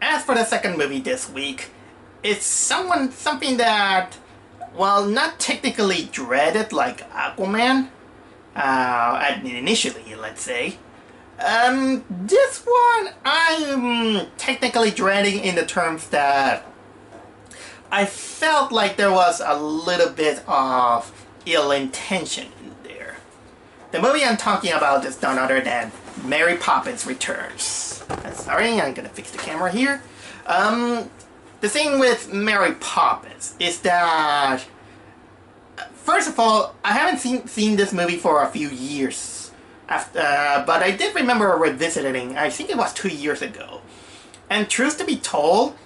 as for the second movie this week, it's something that, well, not technically dreaded like Aquaman, initially, let's say. This one I'm technically dreading in the terms that I felt like there was a little bit of ill intention in there. The movie I'm talking about is none other than Mary Poppins Returns. Sorry, I'm gonna fix the camera here. The thing with Mary Poppins is that, first of all, I haven't seen this movie for a few years, but I did remember revisiting. I think it was 2 years ago. And truth to be told,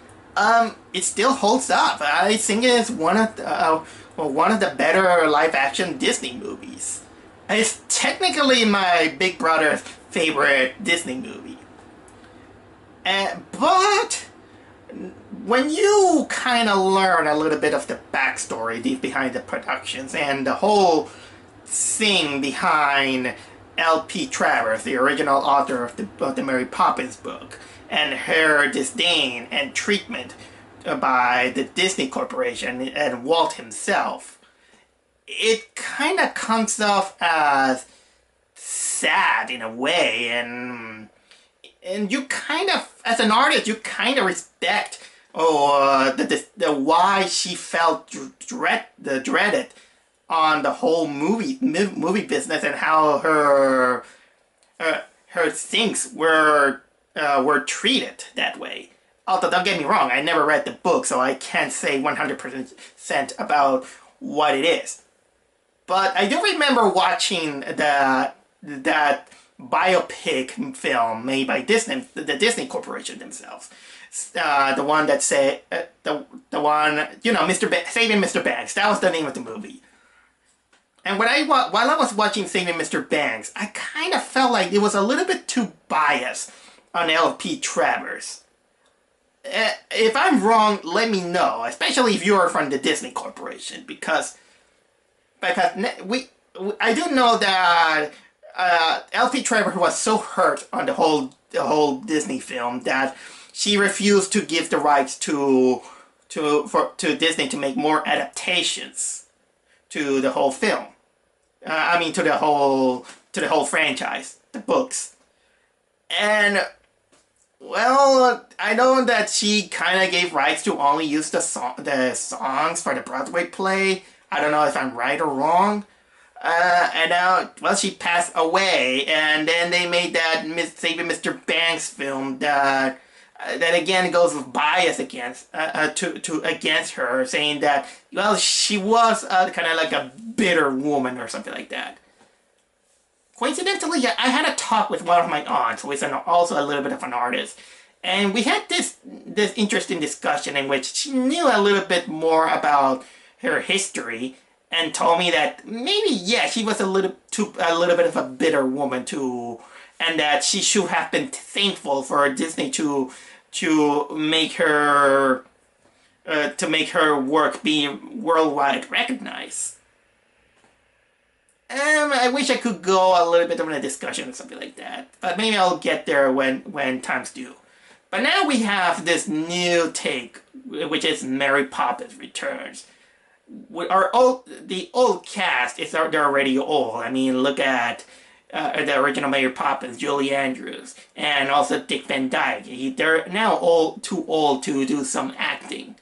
it still holds up. I think it's one of the better live-action Disney movies. It's technically my big brother's favorite Disney movie. But when you kind of learn a little bit of the backstory behind the productions and the whole thing behind L.P. Travers, the original author of the Mary Poppins book, and her disdain and treatment by the Disney Corporation and Walt himself, it kind of comes off as sad in a way, and you kind of, as an artist, you kind of respect the why she felt dreaded on the whole movie business, and how her things were treated that way. Although, don't get me wrong, I never read the book, so I can't say 100% about what it is. But I do remember watching that biopic film made by Disney, the Disney Corporation themselves. The one that said, the one, you know, Saving Mr. Banks. That was the name of the movie. And while I was watching Saving Mr. Banks, I kind of felt like it was a little bit too biased on L.P. Travers. If I'm wrong, let me know, especially if you're from the Disney Corporation, because I do know that L.P. Travers was so hurt on the whole Disney film that she refused to give the rights to Disney to make more adaptations to the whole film. To the whole franchise, the books. And, well, I know that she kind of gave rights to only use the songs for the Broadway play. I don't know if I'm right or wrong. And now, well, she passed away, and then they made that Saving Mr. Banks film that again goes with bias against her, saying that, well, she was kind of like a bitter woman or something like that. Coincidentally, I had a talk with one of my aunts, who is also a little bit of an artist, and we had this interesting discussion in which she knew a little bit more about her history, and told me that maybe, yeah, she was a little bit of a bitter woman too, and that she should have been thankful for Disney to make her work be worldwide recognized. I wish I could go a little bit of a discussion or something like that, but maybe I'll get there when time's due. But now we have this new take, which is Mary Poppins Returns. The old cast, they're already old. I mean, look at the original Mary Poppins, Julie Andrews, and also Dick Van Dyke. They're now too old to do some acting,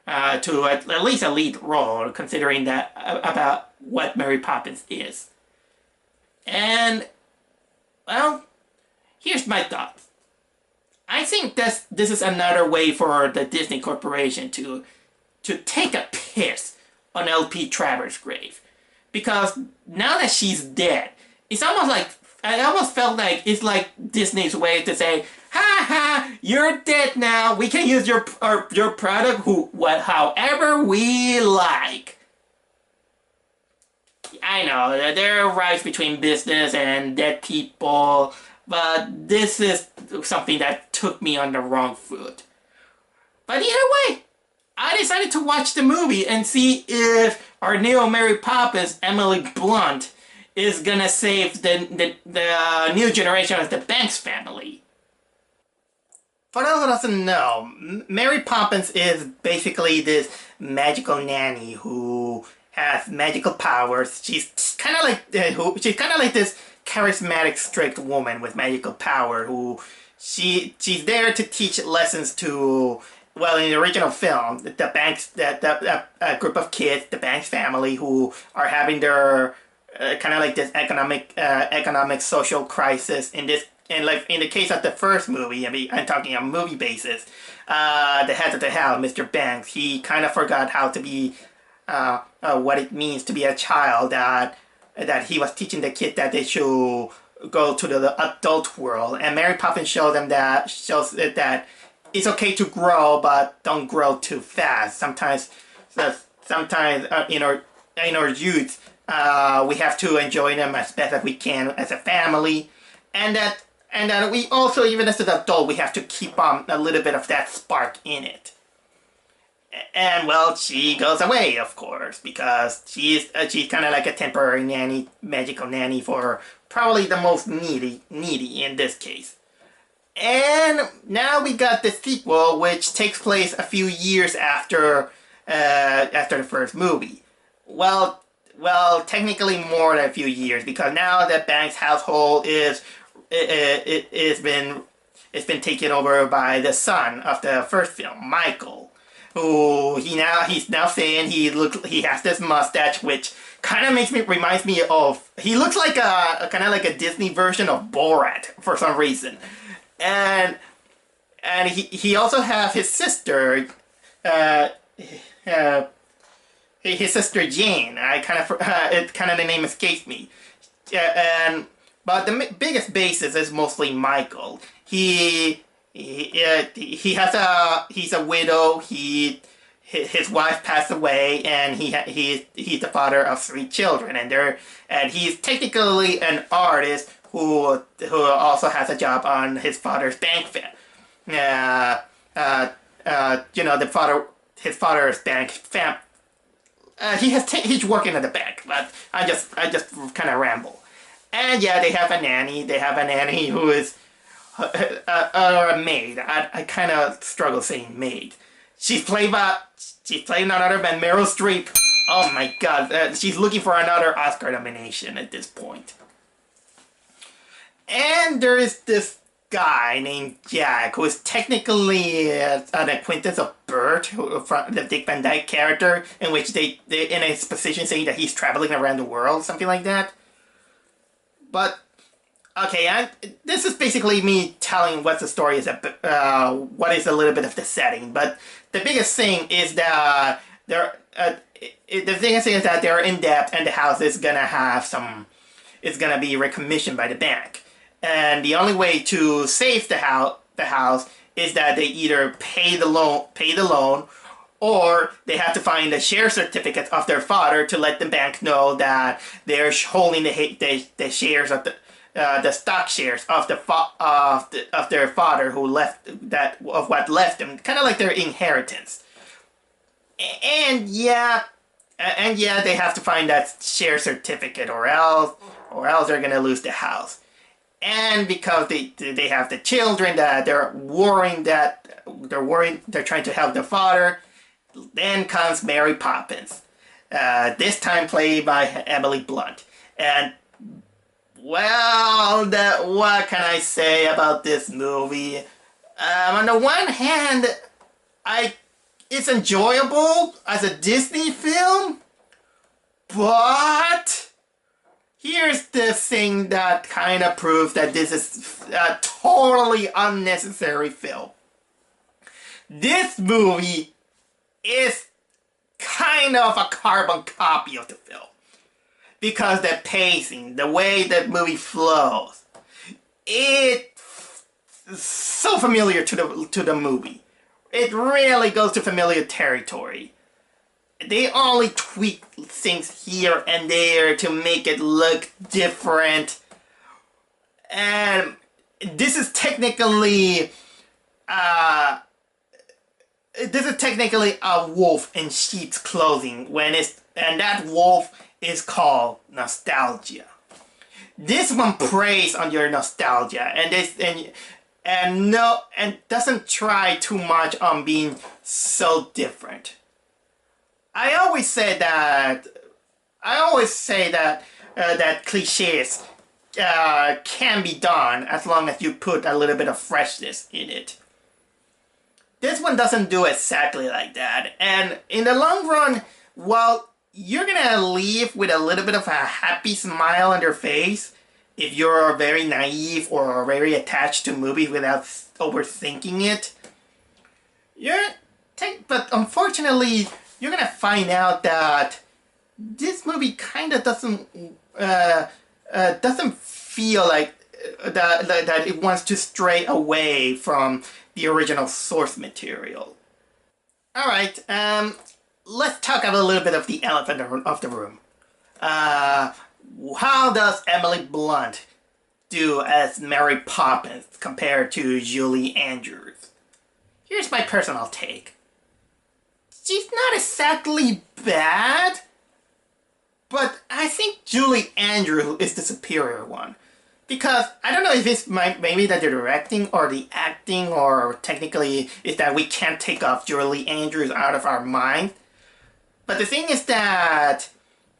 to at least a lead role, considering that about what Mary Poppins is. And, well, here's my thoughts. I think this is another way for the Disney Corporation to take a piss on L.P. Travers' grave. Because now that she's dead, it's almost like, I almost felt like it's like Disney's way to say, ha ha, you're dead now, we can use your product however we like. I know, there are rights between business and dead people, but this is something that took me on the wrong foot. But either way, I decided to watch the movie and see if our new Mary Poppins, Emily Blunt, is gonna save the new generation of the Banks family. For those who doesn't know, Mary Poppins is basically this magical nanny who has magical powers. She's kind of like she's kind of like this charismatic, strict woman with magical power who she's there to teach lessons to. Well, in the original film, the Banks, that group of kids, the Banks family, who are having their kind of like this economic social crisis in this. And like in the case of the first movie, I mean, I'm talking on a movie basis, the head of the house, Mr. Banks, he kind of forgot how to be, what it means to be a child. That he was teaching the kid that they should go to the adult world, and Mary Poppins shows it that it's okay to grow, but don't grow too fast. Sometimes in our youth, we have to enjoy them as best as we can as a family, and that we also, even as an adult, we have to keep on a little bit of that spark in it. And well, she goes away, of course, because she's kind of like a temporary nanny, magical nanny for probably the most needy in this case. And now we got the sequel, which takes place a few years after the first movie. Well, technically more than a few years, because now that Banks' household it's been taken over by the son of the first film, Michael, who he's now saying he has this mustache, which kind of reminds me of, he looks like a kind of like a Disney version of Borat for some reason. And he also has his sister, his sister Jane. The name escapes me. But the biggest basis is mostly Michael. He's a widow. His wife passed away, and he's the father of 3 children, and he's technically an artist who also has a job on his father's bank his father's bank he's working at the bank, but I just kind of ramble. And yeah, they have a nanny who is a maid. I kind of struggle saying maid. She's played none other than Meryl Streep. Oh my god, she's looking for another Oscar nomination at this point. And there is this guy named Jack, who is technically an acquaintance of Bert, the Dick Van Dyke character, in which they in a position saying that he's traveling around the world, something like that. But okay, this is basically me telling what the story is, what is a little bit of the setting. But the biggest thing is that they're in debt, and the house is gonna be recommissioned by the bank. And the only way to save the house is that they either pay the loan, or they have to find the share certificates of their father to let the bank know that they're holding the shares of the stock shares of their father who left what left them, kind of like their inheritance. And yeah, they have to find that share certificate, or else they're gonna lose the house. And because they have the children that they're trying to help their father, then comes Mary Poppins, this time played by Emily Blunt. And well, what can I say about this movie? On the one hand, it's enjoyable as a Disney film, but here's the thing that kind of proves that this is a totally unnecessary film. This movie is kind of a carbon copy of the film, because the pacing, the way that movie flows, it's so familiar to the movie. It really goes to familiar territory. They only tweak things here and there to make it look different. And this is technically a wolf in sheep's clothing, and that wolf is called nostalgia. This one preys on your nostalgia, and and doesn't try too much on being so different. I always say that that cliches can be done as long as you put a little bit of freshness in it. This one doesn't do exactly like that, and in the long run, well, you're gonna leave with a little bit of a happy smile on your face if you're very naive or very attached to movies without overthinking it. But unfortunately, you're gonna find out that this movie kind of doesn't feel like that it wants to stray away from the original source material. All right, let's talk about a little bit of the elephant of the room. How does Emily Blunt do as Mary Poppins compared to Julie Andrews? Here's my personal take. She's not exactly bad, but I think Julie Andrews is the superior one. Because I don't know if it's maybe that the directing or the acting or technically is that we can't take off Julie Andrews out of our mind. But the thing is that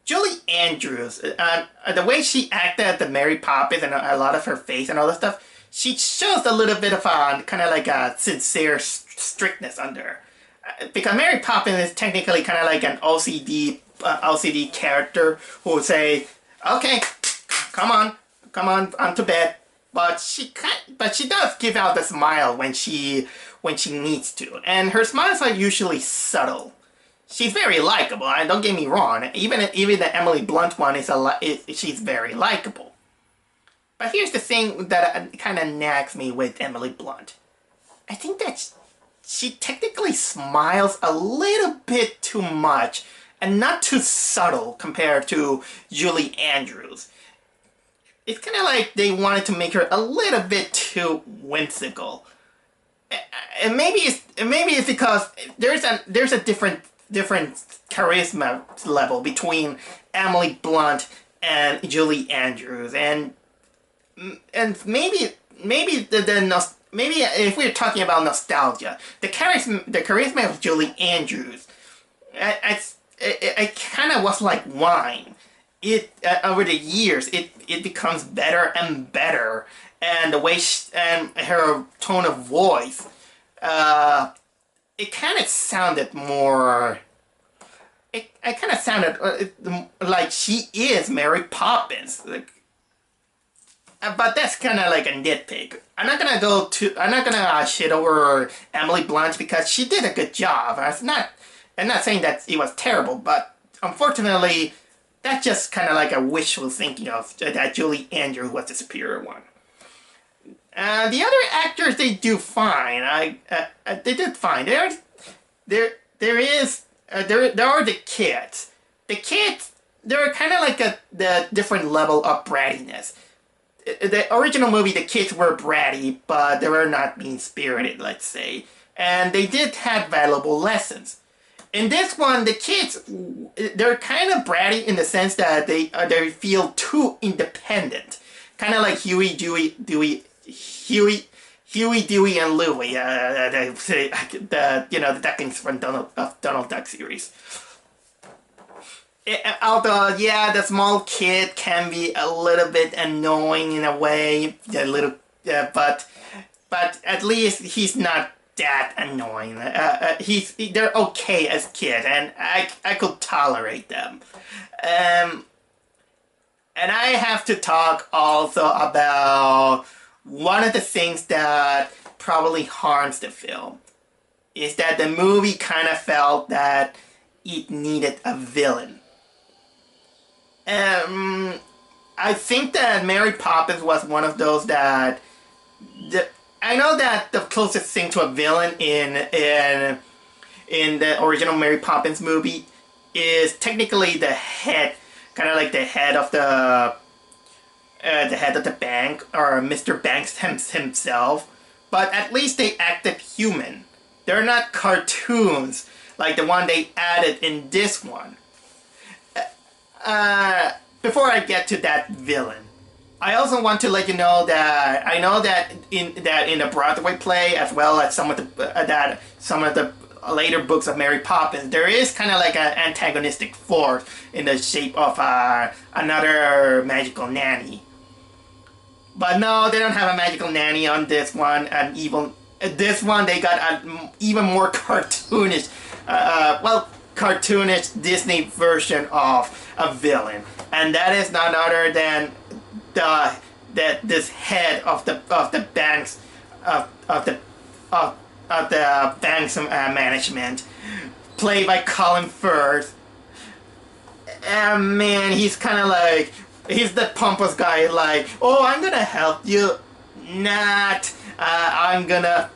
Julie Andrews, the way she acted the Mary Poppins and a lot of her face and all that stuff, she shows a little bit of a kind of like a sincere strictness under. Because Mary Poppins is technically kind of like an OCD character who would say, "Okay, come on to bed." But she does give out the smile when she needs to, and her smiles are usually subtle. She's very likable. Don't get me wrong. Even the Emily Blunt one she's very likable. But here's the thing that kind of nags me with Emily Blunt. I think that she technically smiles a little bit too much and not too subtle compared to Julie Andrews. It's kind of like they wanted to make her a little bit too whimsical. And maybe it's because there's a different charisma level between Emily Blunt and Julie Andrews, and maybe if we're talking about nostalgia, the charisma of Julie Andrews, it kind of was like wine. Over the years, it becomes better and better, and the way and her tone of voice, it kind of sounded more. It kind of sounded like she is Mary Poppins. But that's kind of like a nitpick. I'm not gonna shit over Emily Blunt because she did a good job. I'm not saying that it was terrible, but unfortunately, that's just kind of like a wishful thinking of that Julie Andrews was the superior one. The other actors, they do fine. They did fine. There are the kids. The kids, they're kind of like the different level of brattiness. The original movie, the kids were bratty, but they were not mean-spirited, let's say. And they did have valuable lessons. In this one, the kids, they're kind of bratty in the sense that they feel too independent. Kind of like Huey, Dewey, and Louie, the ducklings from Donald Duck series. Although, yeah, the small kid can be a little bit annoying in a way, but at least he's not that annoying. They're okay as kids, and I could tolerate them. And I have to talk also about one of the things that probably harms the film is that the movie kind of felt that it needed a villain. I think that Mary Poppins was one of those that I know that the closest thing to a villain in the original Mary Poppins movie is technically the head, kind of like the head of the bank, or Mr. Banks himself. But at least they acted human. They're not cartoons like the one they added in this one. Before I get to that villain, I also want to let you know that I know that in the Broadway play, as well as some of the later books of Mary Poppins, there is kind of like an antagonistic force in the shape of another magical nanny. But no, they don't have a magical nanny on this one, and even this one they got an even more cartoonish, cartoonish Disney version of a villain, and that is none other than this head of the bank's of the bank's management, played by Colin Firth. And man, he's kind of like, he's the pompous guy, like, oh, I'm gonna help you, not I'm gonna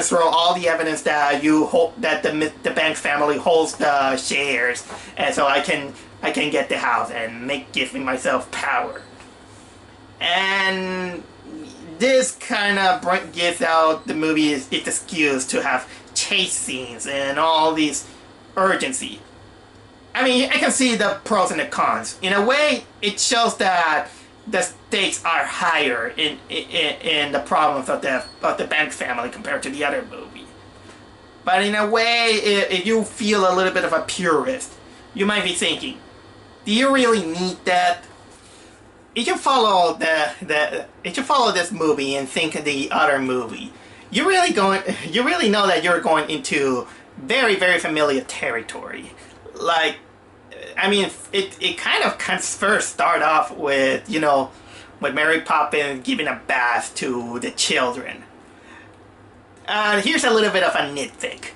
throw all the evidence that the bank's family holds the shares, and so I can get the house and give myself power. And this kind of gives out the movie its excuse to have chase scenes and all these urgency. I mean, I can see the pros and the cons. In a way, it shows that the stakes are higher in the problems of the Banks family compared to the other movie. But in a way, if you feel a little bit of a purist, you might be thinking, do you really need that? If you follow this movie and think of the other movie, you really know that you're going into very, very familiar territory. Like, I mean, it kind of first start off with, with Mary Poppins giving a bath to the children. Here's a little bit of a nitpick.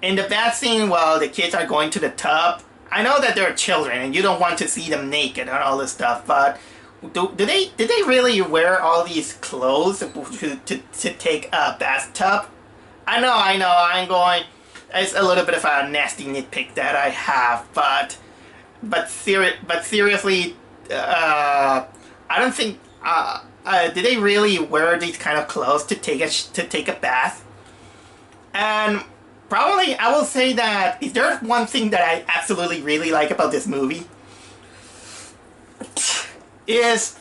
In the bath scene, while the kids are going to the tub, I know that they're children and you don't want to see them naked and all this stuff, but did they really wear all these clothes to take a bathtub? I know, I'm going. It's a little bit of a nasty nitpick that I have, but seriously, I don't think. Did they really wear these kind of clothes to take a bath? And probably, I will say that if there's one thing that I absolutely really like about this movie, is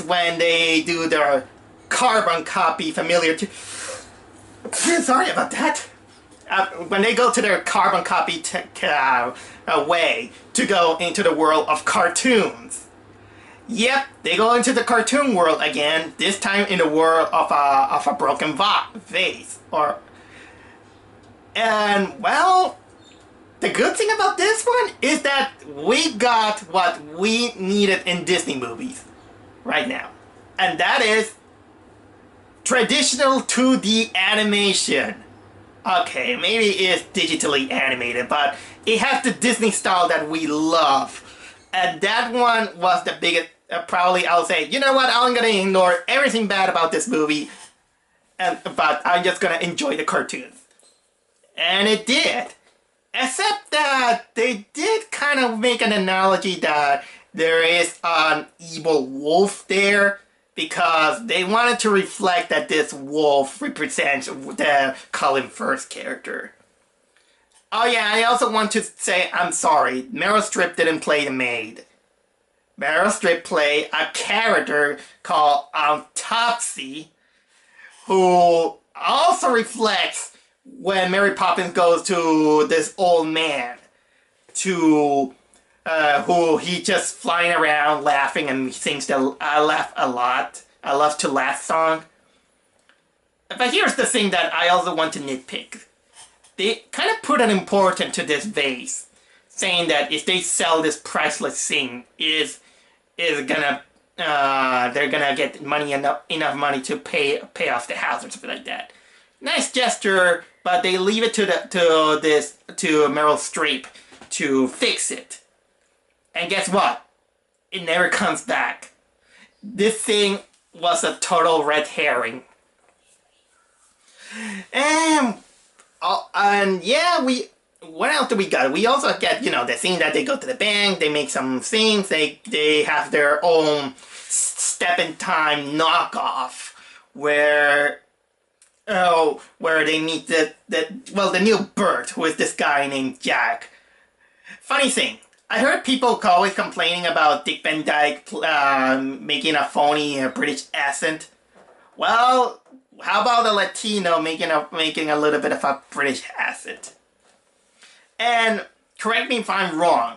when they do their carbon copy familiar to. Sorry about that. When they go to their carbon copy way to go into the world of cartoons. Yep, they go into the cartoon world again. This time in the world of a broken vase. And well, the good thing about this one is that we got what we needed in Disney movies right now, and that is traditional 2D animation. Okay, maybe it's digitally animated, but it has the Disney style that we love. And that one was the biggest, probably I'll say, you know what, I'm gonna ignore everything bad about this movie, but I'm just gonna enjoy the cartoons. And it did. Except that they did kind of make an analogy that there is an evil wolf there, because they wanted to reflect that this wolf represents the Colin Firth character. Oh yeah, I also want to say I'm sorry, Meryl Streep didn't play the maid. Meryl Streep played a character called Topsy, who also reflects when Mary Poppins goes to this old man, who he just flying around laughing and sings the I Laugh a Lot, I Love to Laugh song. But here's the thing that I also want to nitpick. They kind of put an importance to this vase, saying that if they sell this priceless thing, they're gonna get enough money to pay off the house or something like that. Nice gesture, but they leave it to Meryl Streep to fix it. And guess what? It never comes back. This thing was a total red herring. And yeah, what else do we got? We also get, the scene that they go to the bank, they make some things, they have their own step-in-time knockoff, where they meet the new Bert, who is this guy named Jack. Funny thing, I heard people always complaining about Dick Van Dyke making a phony British accent. Well, how about a Latino making a little bit of a British accent? And correct me if I'm wrong.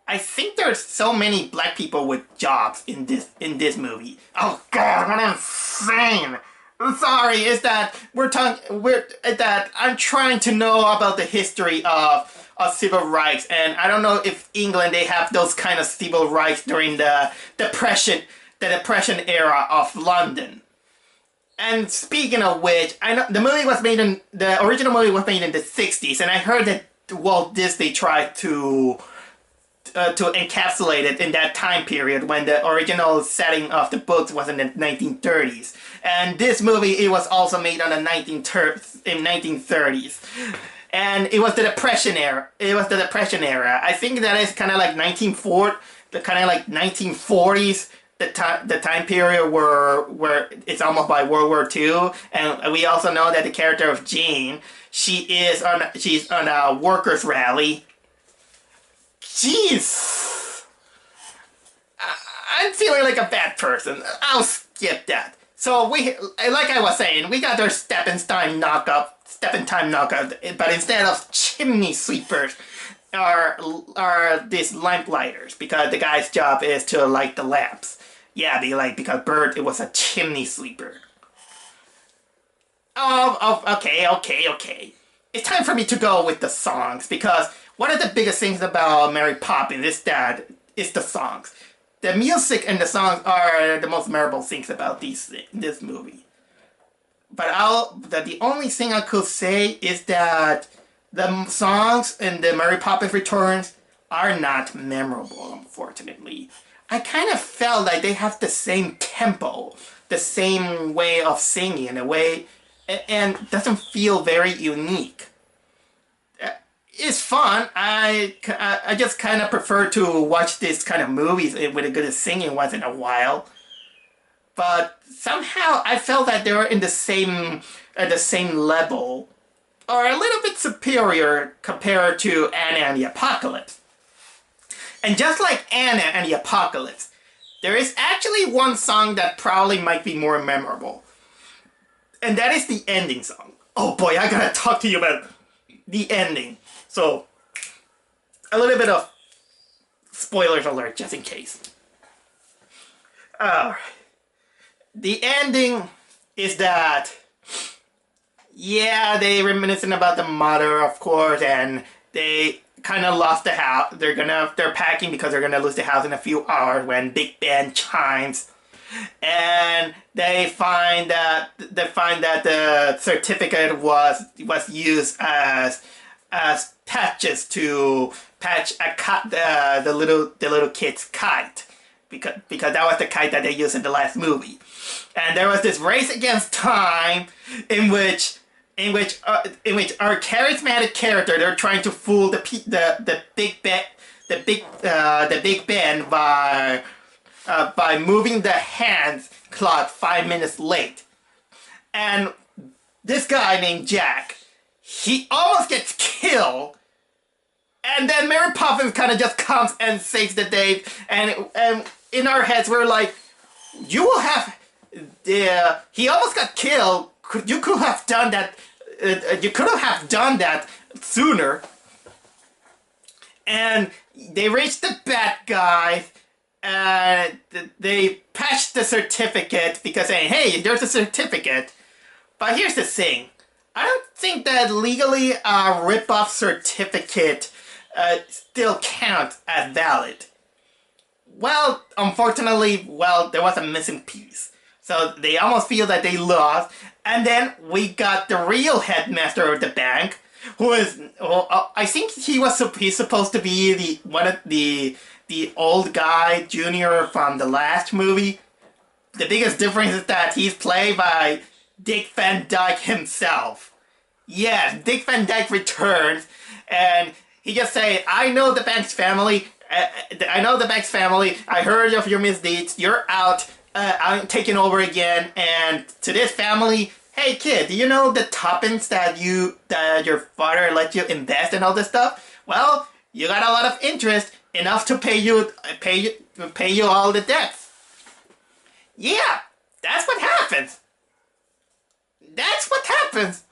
I think there's so many black people with jobs in this movie. Oh God, what I'm saying. I'm sorry, is that I'm trying to know about the history of civil rights, and I don't know if England they have those kind of civil rights during the depression era of London. And speaking of which, I know the original movie was made in the 60s, and I heard that Walt Disney tried to encapsulate it in that time period when the original setting of the books was in the 1930s. And this movie, it was also made in 1930s. And it was the Depression era. I think that is kind of like 1940s, the time period where it's almost by World War II. And we also know that the character of Jane, she's on a workers' rally. Jeez! I'm feeling like a bad person. I'll skip that. So like I was saying, we got our step in time knockout, but instead of chimney sweepers, are these lamp-lighters, because the guy's job is to light the lamps. Yeah, because Bert, it was a chimney sweeper. Okay. It's time for me to go with the songs, because one of the biggest things about Mary Poppins is the songs. The music and the songs are the most memorable things about this movie. But the only thing I could say is that the songs in the Mary Poppins Returns are not memorable, unfortunately. I kind of felt like they have the same tempo, the same way of singing in a way, and doesn't feel very unique. It's fun. I just kind of prefer to watch this kind of movies with a good singing once in a while. But somehow I felt that they were in the same level, or a little bit superior compared to Anna and the Apocalypse. And just like Anna and the Apocalypse, there is actually one song that probably might be more memorable. And that is the ending song. Oh boy, I gotta talk to you about the ending. So, a little bit of spoilers alert, just in case. The ending is that, yeah, they reminiscing about the mother, of course, and they kind of lost the house. They're packing because they're gonna lose the house in a few hours when Big Ben chimes, and they find that the certificate was used as patches to patch the little kid's kite, because that was the kite that they used in the last movie. And there was this race against time in which our charismatic character, they're trying to fool the Big Ben by moving the hands clock 5 minutes late. And this guy named Jack, he almost gets killed, and then Mary Poppins kind of just comes and saves the day, and in our heads we're like, he almost got killed, you could have done that, sooner. And they reach the bad guy, and they patch the certificate because saying, hey, there's a certificate. But here's the thing. I don't think that legally a rip-off certificate still counts as valid. Well, unfortunately, there was a missing piece. So they almost feel that they lost. And then we got the real headmaster of the bank, who is, I think he's supposed to be the old guy, Junior, from the last movie. The biggest difference is that he's played by Dick Van Dyke himself. Yes, Dick Van Dyke returns, and he just say, I know the bank's family. I heard of your misdeeds. You're out. I'm taking over again. And to this family, hey kid, do you know the tuppence that your father let you invest in all this stuff? Well, You got a lot of interest, enough to pay you all the debts. Yeah, that's what happens. That's what happens.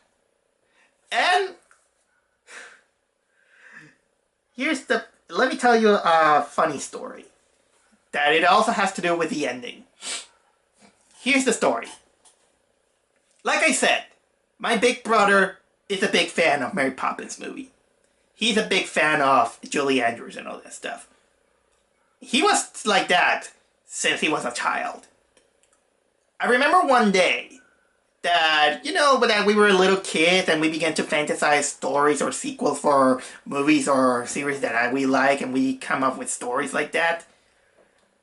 And let me tell you a funny story that it also has to do with the ending. Here's the story. Like I said, my big brother is a big fan of Mary Poppins movie. He's a big fan of Julie Andrews and all that stuff. He was like that since he was a child. I remember one day that, that we were little kids and we began to fantasize stories or sequels for movies or series that we like, and we come up with stories like that.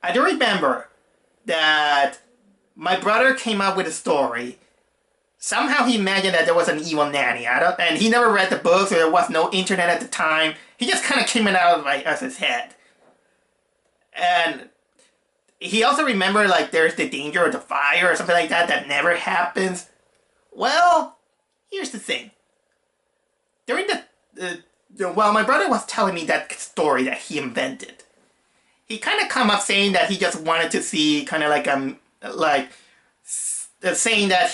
I do remember that my brother came up with a story. Somehow he imagined that there was an evil nanny. And he never read the books, or there was no internet at the time. He just kind of came out of his head. And he also remembered, like, there's the danger of the fire or something like that never happens. Well, here's the thing. During while my brother was telling me that story that he invented, he kind of come up saying that he just wanted to see kind of saying that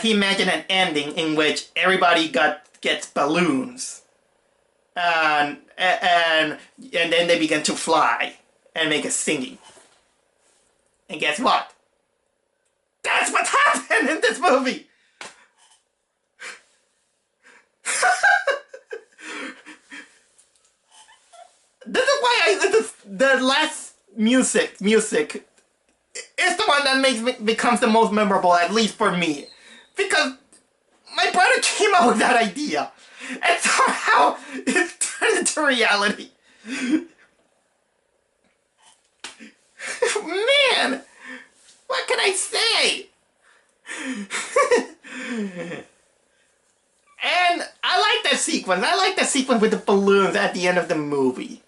he imagined an ending in which everybody gets balloons, and then they begin to fly and make a singing. And guess what? That's what happened in this movie. This is why the last music is the one that becomes the most memorable, at least for me. Because my brother came up with that idea, and somehow it turned into reality. Man, what can I say? And I like that sequence. I like that sequence with the balloons at the end of the movie.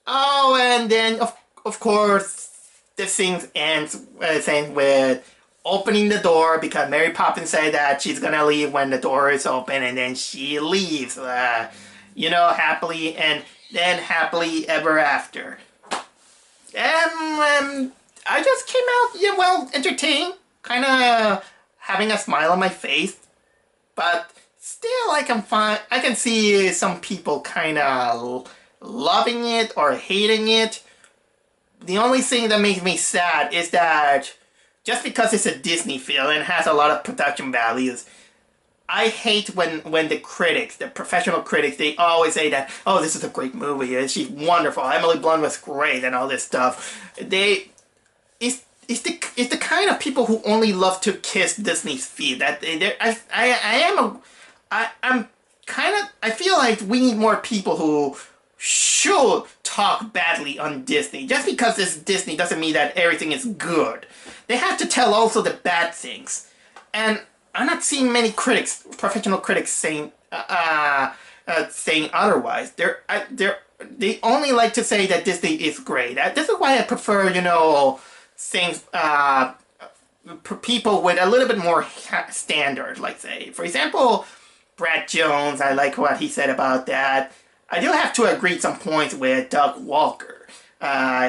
Oh, and then of course the scene ends with opening the door, because Mary Poppins said that she's gonna leave when the door is open, and then she leaves, happily, and then happily ever after. And I just came out, entertained, kind of having a smile on my face, but still I can see some people kind of loving it or hating it. The only thing that makes me sad is that just because it's a Disney film and has a lot of production values, I hate when the critics, the professional critics, they always say that, oh, this is a great movie, she's wonderful, Emily Blunt was great, and all this stuff. It's the kind of people who only love to kiss Disney's feet. I feel like we need more people who should talk badly on Disney. Just because it's Disney doesn't mean that everything is good. They have to tell also the bad things. And I'm not seeing many critics, professional critics, saying otherwise. They only like to say that Disney is great. This is why I prefer, things, people with a little bit more standard, like say, for example, Brad Jones. I like what he said about that. I do have to agree some points with Doug Walker.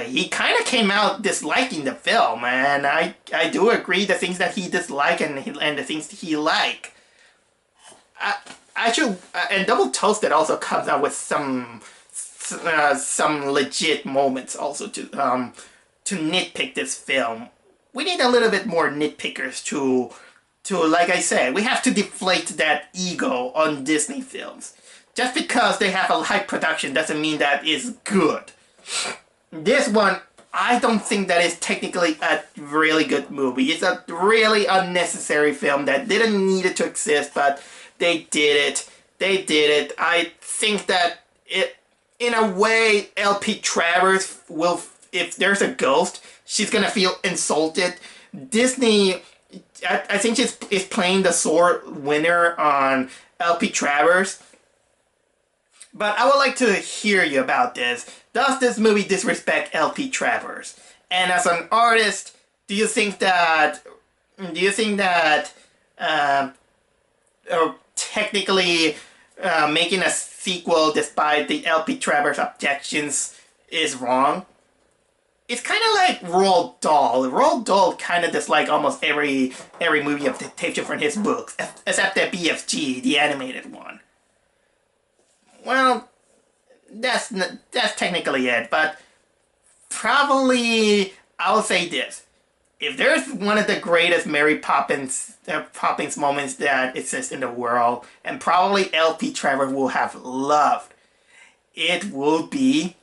He kind of came out disliking the film, and I do agree the things that he disliked and the things he liked. And Double Toasted also comes out with some legit moments also to nitpick this film. We need a little bit more nitpickers to like I said, we have to deflate that ego on Disney films. Just because they have a high production doesn't mean that it's good. This one, I don't think that is technically a really good movie. It's a really unnecessary film that didn't need it to exist, but they did it. They did it. I think that in a way, LP Travers will, if there's a ghost, she's gonna feel insulted. Disney, I think is playing the sore winner on LP Travers. But I would like to hear you about this. Does this movie disrespect LP Travers? And as an artist, do you think that technically making a sequel despite the LP Travers objections is wrong. It's kind of like Roald Dahl. Roald Dahl kind of disliked almost every movie adaptation from his books, except the BFG, the animated one. Well, that's technically it, but probably I'll say this: if there's one of the greatest Mary Poppins moments that exists in the world, and probably LP Travers will have loved, it will be.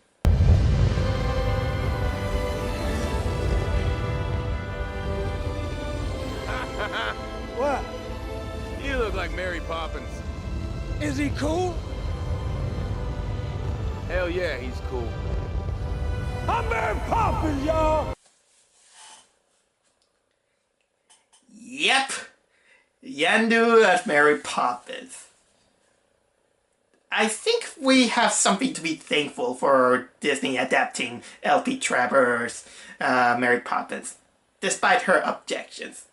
What? You look like Mary Poppins. Is he cool? Hell yeah, he's cool. I'm Mary Poppins, y'all! Yep. Yandu as Mary Poppins. I think we have something to be thankful for Disney adapting LP Travers' Mary Poppins, despite her objections.